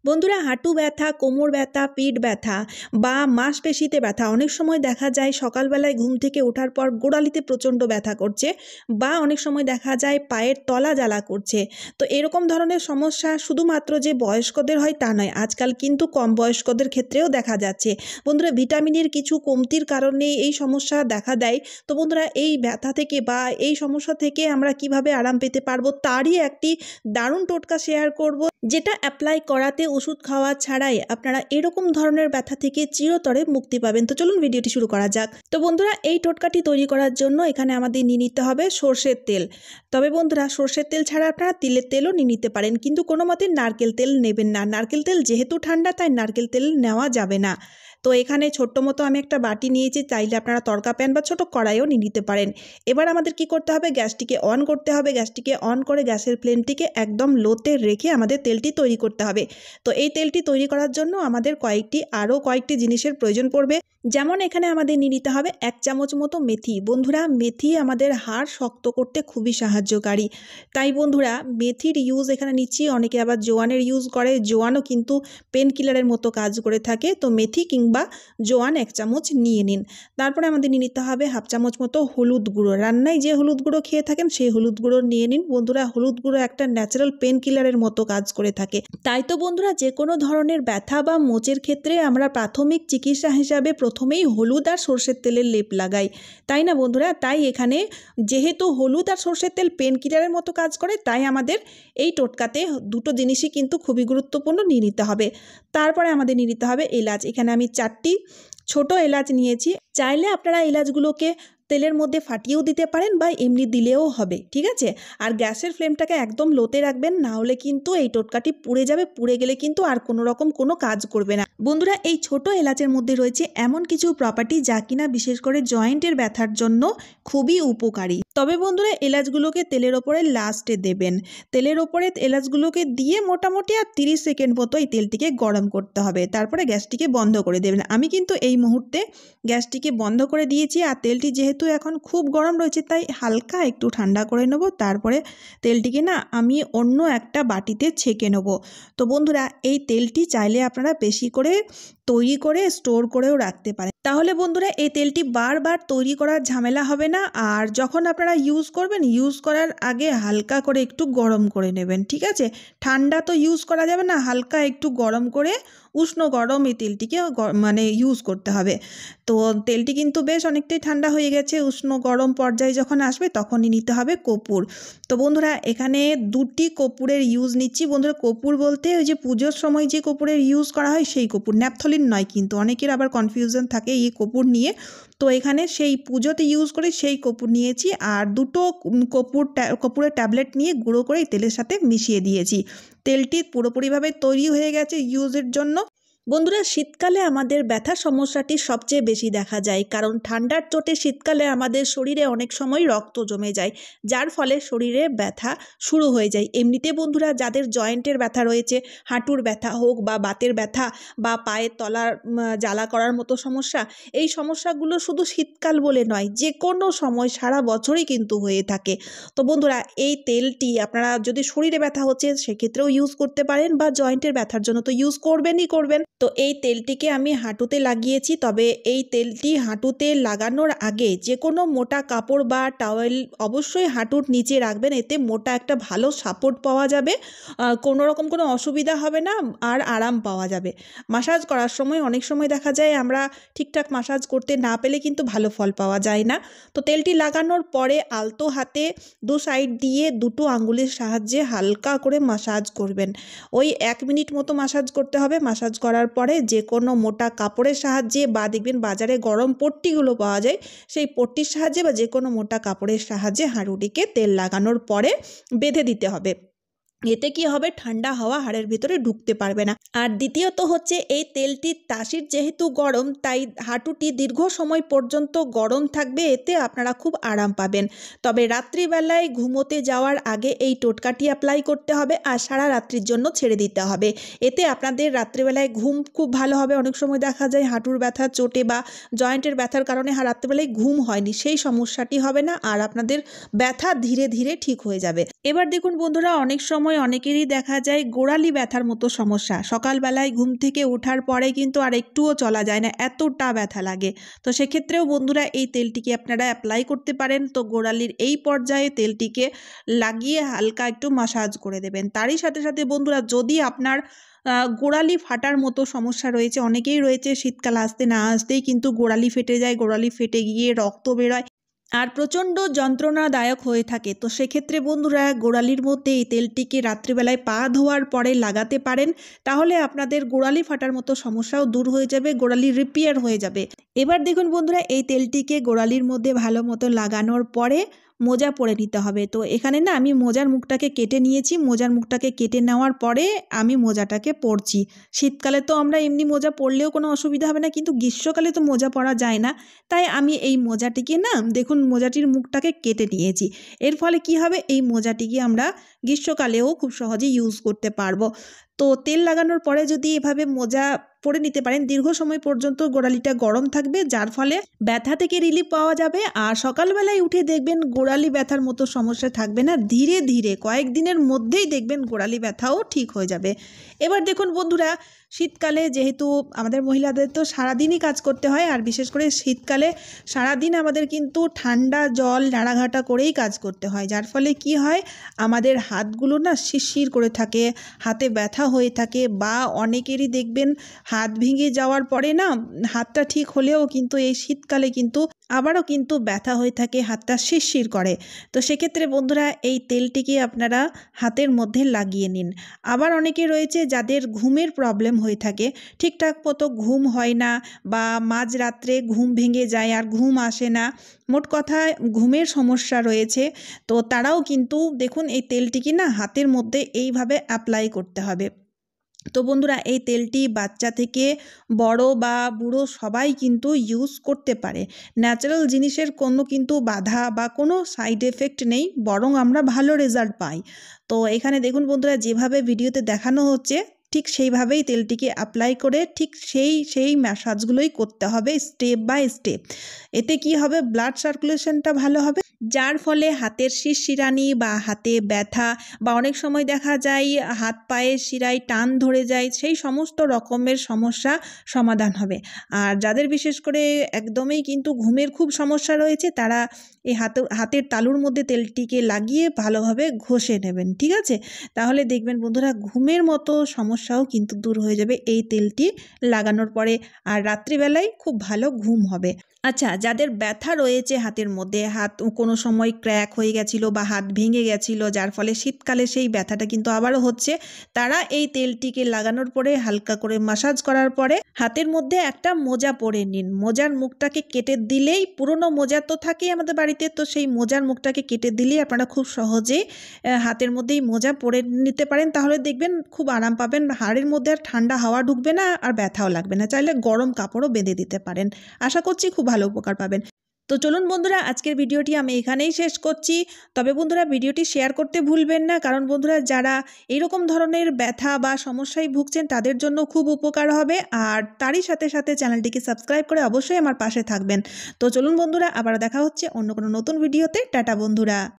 বন্ধুরা, হাঁটু ব্যথা, কোমর ব্যথা, পিঠ ব্যথা বা মাংসপেশিতে ব্যথা অনেক সময় দেখা যায় সকালবেলায় ঘুম থেকে ওঠার পর গোড়ালিতে প্রচণ্ড ব্যথা করছে বা অনেক সময় দেখা যায় পায়ের তলা জ্বালা করছে। তো এরকম ধরনের সমস্যা শুধুমাত্র যে বয়স্কদের হয় তা নয়, আজকাল কিন্তু কম বয়স্কদের ক্ষেত্রেও দেখা যাচ্ছে। বন্ধুরা, ভিটামিনের কিছু কমতির কারণে এই সমস্যা দেখা দেয়। তো বন্ধুরা, এই ব্যথা থেকে বা এই সমস্যা থেকে আমরা কিভাবে আরাম পেতে পারবো তারই একটি দারুণ টোটকা শেয়ার করব, যেটা অ্যাপ্লাই করাতে ওষুধ খাওয়া ছাড়াই আপনারা এরকম ধরনের ব্যথা থেকে চিরতরে মুক্তি পাবেন। তো চলুন ভিডিওটি শুরু করা যাক। তো বন্ধুরা, এই টোটকাটি তৈরি করার জন্য এখানে আমাদের নিয়ে নিতে হবে সর্ষের তেল। তবে বন্ধুরা, সর্ষের তেল ছাড়া আপনারা তিলের তেলও নিয়ে নিতে পারেন, কিন্তু কোনো মতে নারকেল তেল নেবেন না। নারকেল তেল যেহেতু ঠান্ডা, তাই নারকেল তেল নেওয়া যাবে না। তো এখানে ছোট্ট মতো আমি একটা বাটি নিয়েছি, চাইলে আপনারা তড়কা প্যান বা ছোটো কড়াইও নিয়ে নিতে পারেন। এবার আমাদের কি করতে হবে, গ্যাসটিকে অন করতে হবে। গ্যাসটিকে অন করে গ্যাসের ফ্লেমটিকে একদম লোতে রেখে আমাদের তেলটি তৈরি করতে হবে। তো এই তেলটি তৈরি করার জন্য আমাদের আরও কয়েকটি জিনিসের প্রয়োজন পড়বে। যেমন এখানে আমাদের নিয়ে নিতে হবে 1 চামচ মতো মেথি। বন্ধুরা, মেথি আমাদের হাড় শক্ত করতে খুবই সাহায্যকারী। তাই বন্ধুরা, মেথির ইউজ এখানে নিচ্ছি। অনেকে আবার জোয়ানের ইউজ করে, জোয়ানও কিন্তু পেন কিলারের মতো কাজ করে থাকে। তো মেথি কিংবা জোয়ান 1 চামচ নিয়ে নিন। তারপরে আমাদের নিয়ে নিতে হবে 1/2 চামচ মতো হলুদ গুঁড়ো। রান্নায় যে হলুদ গুঁড়ো খেয়ে থাকেন সেই হলুদ গুঁড়ো নিয়ে নিন। বন্ধুরা, হলুদ গুঁড়ো একটা ন্যাচারাল পেন কিলারের মতো কাজ করে থাকে। তাই তো বন্ধুরা, যে কোনো ধরনের ব্যথা বা মোচের ক্ষেত্রে আমরা প্রাথমিক চিকিৎসা হিসাবে প্রথমেই হলুদ আর সর্ষের তেলের লেপ লাগাই, তাই না বন্ধুরা? তাই এখানে যেহেতু হলুদ আর সর্ষের তেল পেন কিলারের মতো কাজ করে, তাই আমাদের এই টোটকাতে দুটো জিনিসই কিন্তু খুবই গুরুত্বপূর্ণ নিয়ে নিতে হবে। তারপরে আমাদের নিয়ে নিতে হবে এলাচ। এখানে আমি 4টি ছোট এলাচ নিয়েছি। চাইলে আপনারা এলাচগুলোকে তেলের মধ্যে ফাটিয়েও দিতে পারেন বা এমনি দিলেও হবে, ঠিক আছে? আর গ্যাসের ফ্লেমটাকে একদম লোতে রাখবেন, না হলে কিন্তু এই টোটকাটি পুড়ে যাবে। পুড়ে গেলে কিন্তু আর কোনো রকম কোনো কাজ করবে না। বন্ধুরা, এই ছোট এলাচের মধ্যে রয়েছে এমন কিছু প্রপার্টি যা কিনা বিশেষ করে জয়েন্টের ব্যথার জন্য খুবই উপকারী। তবে বন্ধুরা, এলাচগুলোকে তেলের ওপরে লাস্টে দেবেন। তেলের ওপরে এলাচগুলোকে দিয়ে মোটামুটি আর 30 সেকেন্ড মতো এই তেলটিকে গরম করতে হবে। তারপরে গ্যাসটিকে বন্ধ করে দেবেন। আমি কিন্তু এই মুহূর্তে গ্যাসটিকে বন্ধ করে দিয়েছি। আর তেলটি যেহেতু এখন খুব গরম রয়েছে, তাই হালকা একটু ঠান্ডা করে নেব। তারপরে তেলটিকে আমি অন্য একটা বাটিতে ছেঁকে নেব। তো বন্ধুরা, এই তেলটি চাইলে আপনারা বেশি করে তৈরি করে স্টোর করেও রাখতে পারেন। তাহলে বন্ধুরা, এই তেলটি বারবার তৈরি করার ঝামেলা হবে না। আর যখন আপনারা ইউজ করবেন, ইউজ করার আগে হালকা করে একটু গরম করে নেবেন, ঠিক আছে? ঠান্ডা তো ইউজ করা যাবে না, হালকা একটু গরম করে উষ্ণ গরম এই তেলটিকে ইউজ করতে হবে। তো তেলটি কিন্তু বেশ অনেকটাই ঠান্ডা হয়ে গেছে। উষ্ণ গরম পর্যায়ে যখন আসবে তখনই নিতে হবে কর্পূর। তো বন্ধুরা, এখানে 2টি কর্পূরের ইউজ নিচ্ছি। বন্ধুরা, কর্পূর বলতে ওই যে পুজোর সময় যে কর্পূরের ইউজ করা হয় সেই কর্পূর, ন্যাপথলিন নয়। কিন্তু অনেকের আবার কনফিউশন থাকে এই কর্পূর নিয়ে। তো এখানে সেই পুজোতে ইউজ করে সেই কর্পূর নিয়েছি। আর 2টো কর্পূরের ট্যাবলেট নিয়ে গুঁড়ো করে এই তেলের সাথে মিশিয়ে দিয়েছি। তেলটি পুরোপুরিভাবে তৈরি হয়ে গেছে ইউজের জন্য। বন্ধুরা, শীতকালে আমাদের ব্যথার সমস্যাটি সবচেয়ে বেশি দেখা যায়, কারণ ঠান্ডার চোটে শীতকালে আমাদের শরীরে অনেক সময় রক্ত জমে যায়, যার ফলে শরীরে ব্যথা শুরু হয়ে যায়। এমনিতে বন্ধুরা, যাদের জয়েন্টের ব্যথা রয়েছে, হাঁটুর ব্যথা হোক বা বাতের ব্যথা বা পায়ের তলার জ্বালা করার মতো সমস্যা, এই সমস্যাগুলো শুধু শীতকাল বলে নয়, যে কোনো সময় সারা বছরই কিন্তু হয়ে থাকে। তো বন্ধুরা, এই তেলটি আপনারা যদি শরীরে ব্যথা হচ্ছে সেক্ষেত্রেও ইউজ করতে পারেন, বা জয়েন্টের ব্যথার জন্য তো ইউজ করবেনই করবেন। তো এই তেলটিকে আমি হাঁটুতে লাগিয়েছি। তবে এই তেলটি হাঁটুতে লাগানোর আগে যে কোনো মোটা কাপড় বা টাওয়েল অবশ্যই হাঁটুর নিচে রাখবেন। এতে মোটা একটা ভালো সাপোর্ট পাওয়া যাবে, কোনো রকম কোনো অসুবিধা হবে না, আর আরাম পাওয়া যাবে। মাসাজ করার সময় অনেক সময় দেখা যায় আমরা ঠিকঠাক মাসাজ করতে না পেলে কিন্তু ভালো ফল পাওয়া যায় না। তো তেলটি লাগানোর পরে আলতো হাতে 2 সাইড দিয়ে 2টো আঙ্গুলের সাহায্যে হালকা করে মাসাজ করবেন। ওই 1 মিনিট মতো মাসাজ করতে হবে। মাসাজ করার পরে যে কোনো মোটা কাপড়ের সাহায্যে, বা দেখবেন বাজারে গরম পট্টিগুলো পাওয়া যায়, সেই পট্টির সাহায্যে বা যে কোনো মোটা কাপড়ের সাহায্যে হাঁটুটিকে তেল লাগানোর পরে বেঁধে দিতে হবে। এতে কি হবে, ঠান্ডা হাওয়া হাড়ের ভিতরে ঢুকতে পারবে না। আর দ্বিতীয়ত হচ্ছে, এই তেলটির তাসির যেহেতু গরম, তাই হাঁটুটি দীর্ঘ সময় পর্যন্ত গরম থাকবে। এতে আপনারা খুব আরাম পাবেন। তবে রাত্রিবেলায় ঘুমোতে যাওয়ার আগে এই টোটকাটি অ্যাপ্লাই করতে হবে, আর সারা রাত্রির জন্য ছেড়ে দিতে হবে। এতে আপনাদের রাত্রিবেলায় ঘুম খুব ভালো হবে। অনেক সময় দেখা যায় হাঁটুর ব্যথা, চোটে বা জয়েন্টের ব্যথার কারণে রাত্রিবেলায় ঘুম হয়নি, সেই সমস্যাটি হবে না, আর আপনাদের ব্যথা ধীরে ধীরে ঠিক হয়ে যাবে। এবার দেখুন বন্ধুরা, অনেক সময় সময় অনেকেরই দেখা যায় গোড়ালি ব্যথার মতো সমস্যা, সকালবেলায় ঘুম থেকে ওঠার পরে কিন্তু আর একটুও চলা যায় না, এতটা ব্যথা লাগে। তো সেক্ষেত্রেও বন্ধুরা এই তেলটিকে আপনারা অ্যাপ্লাই করতে পারেন। তো গোড়ালির এই পর্যায়ে তেলটিকে লাগিয়ে হালকা একটু মাসাজ করে দেবেন। তারই সাথে সাথে বন্ধুরা যদি আপনার গোড়ালি ফাটার মতো সমস্যা রয়েছে, অনেকেই রয়েছে শীতকাল আসতে না আসতেই কিন্তু গোড়ালি ফেটে যায়, গোড়ালি ফেটে গিয়ে রক্ত বেরোয় আর প্রচণ্ড যন্ত্রণাদায়ক হয়ে থাকে। তো সেক্ষেত্রে বন্ধুরা গোড়ালির মধ্যে এই তেলটিকে রাত্রিবেলায় পা ধোয়ার পরে লাগাতে পারেন, তাহলে আপনাদের গোড়ালি ফাটার মতো সমস্যাও দূর হয়ে যাবে, গোড়ালি রিপেয়ার হয়ে যাবে। এবার দেখুন বন্ধুরা এই তেলটিকে গোড়ালির মধ্যে ভালো মতো লাগানোর পরে মোজা পরে নিতে হবে। তো এখানে না আমি মোজার মুখটাকে কেটে নিয়েছি, মোজার মুখটাকে কেটে নেওয়ার পরে আমি মোজাটাকে পরছি। শীতকালে তো আমরা এমনি মোজা পরলেও কোনো অসুবিধা হবে না, কিন্তু গ্রীষ্মকালে তো মোজা পরা যায় না, তাই আমি এই মোজাটিকে না দেখুন মোজাটির মুখটাকে কেটে নিয়েছি। এর ফলে কি হবে, এই মোজাটিকে আমরা গ্রীষ্মকালেও খুব সহজে ইউজ করতে পারবো। তো তেল লাগানোর পরে যদি এভাবে মোজা পরে নিতে পারেন, দীর্ঘ সময় পর্যন্ত গোড়ালিটা গরম থাকবে, যার ফলে ব্যথা থেকে রিলিফ পাওয়া যাবে। আর সকালবেলায় উঠে দেখবেন গোড়ালি ব্যথার মতো সমস্যা থাকবে না, ধীরে ধীরে কয়েকদিনের মধ্যেই দেখবেন গোড়ালি ব্যথাও ঠিক হয়ে যাবে। এবার দেখুন বন্ধুরা শীতকালে যেহেতু আমাদের মহিলাদের তো সারাদিনই কাজ করতে হয়, আর বিশেষ করে শীতকালে সারাদিন আমাদের কিন্তু ঠান্ডা জল নাড়াঘাটা করেই কাজ করতে হয়, যার ফলে কি হয় আমাদের হাতগুলো না শিরশির করে থাকে, হাতে ব্যথা হয়ে থাকে, বা অনেকেরই দেখবেন হাত ভেঙে যাওয়ার পরে না হাতটা ঠিক হলেও কিন্তু এই শীতকালে কিন্তু আবারও কিন্তু ব্যথা হয়ে থাকে, হাতটা শিরশির করে। তো সেক্ষেত্রে বন্ধুরা এই তেলটিকে আপনারা হাতের মধ্যে লাগিয়ে নিন। আবার অনেকে রয়েছে যাদের ঘুমের প্রবলেম হয়ে থাকে, ঠিকঠাক মতো ঘুম হয় না, বা মাঝরাত্রে ঘুম ভেঙে যায় আর ঘুম আসে না, মোট কথা ঘুমের সমস্যা রয়েছে, তো তারাও কিন্তু দেখুন এই তেলটিকে না হাতের মধ্যে এইভাবে অ্যাপ্লাই করতে হবে। তো বন্ধুরা এই তেলটি বাচ্চা থেকে বড় বা বুড়ো সবাই কিন্তু ইউজ করতে পারে। ন্যাচারাল জিনিসের কোনো কিন্তু বাধা বা কোনো সাইড এফেক্ট নেই, বরং আমরা ভালো রেজাল্ট পাই। তো এখানে দেখুন বন্ধুরা যেভাবে ভিডিওতে দেখানো হচ্ছে ঠিক সেইভাবেই তেলটিকে অ্যাপ্লাই করে ঠিক সেই ম্যাসাজগুলোই করতে হবে স্টেপ বাই স্টেপ। এতে কি হবে, ব্লাড সার্কুলেশনটা ভালো হবে, যার ফলে হাতের শিরশিরানি বা হাতে ব্যথা বা অনেক সময় দেখা যায় হাত পায়ের শিরায় টান ধরে যায়, সেই সমস্ত রকমের সমস্যা সমাধান হবে। আর যাদের বিশেষ করে একদমই কিন্তু ঘুমের খুব সমস্যা রয়েছে, তারা এই হাতের তালুর মধ্যে তেলটিকে লাগিয়ে ভালোভাবে ঘষে নেবেন, ঠিক আছে? তাহলে দেখবেন বন্ধুরা ঘুমের মতো সমস্যাও কিন্তু দূর হয়ে যাবে এই তেলটি লাগানোর পরে, আর রাত্রিবেলায় খুব ভালো ঘুম হবে। আচ্ছা, যাদের ব্যথা রয়েছে হাতের মধ্যে, হাত কোনো সময় ক্র্যাক হয়ে গেছিলো বা হাত ভেঙে গেছিলো, যার ফলে শীতকালে সেই ব্যথাটা কিন্তু আবারও হচ্ছে, তারা এই তেলটিকে লাগানোর পরে হালকা করে মাসাজ করার পরে হাতের মধ্যে একটা মোজা পরে নিন। মোজার মুখটাকে কেটে দিলেই, পুরনো মোজা তো থাকেই আমাদের বাড়িতে, তো সেই মোজার মুখটাকে কেটে দিলেই আপনারা খুব সহজেই হাতের মধ্যেই মোজা পরে নিতে পারেন, তাহলে দেখবেন খুব আরাম পাবেন, হাড়ের মধ্যে আর ঠান্ডা হাওয়া ঢুকবে না আর ব্যথাও লাগবে না। চাইলে গরম কাপড়ও বেঁধে দিতে পারেন, আশা করছি খুব ভালো উপকার পাবেন। তো চলুন বন্ধুরা আজকের ভিডিওটি আমি এখানেই শেষ করছি। তবে বন্ধুরা ভিডিওটি শেয়ার করতে ভুলবেন না, কারণ বন্ধুরা যারা এইরকম ধরনের ব্যথা বা সমস্যায় ভুগছেন তাদের জন্য খুব উপকার হবে। আর তারই সাথে সাথে চ্যানেলটিকে সাবস্ক্রাইব করে অবশ্যই আমার পাশে থাকবেন। তো চলুন বন্ধুরা আবার দেখা হচ্ছে অন্য কোনো নতুন ভিডিওতে। টাটা বন্ধুরা।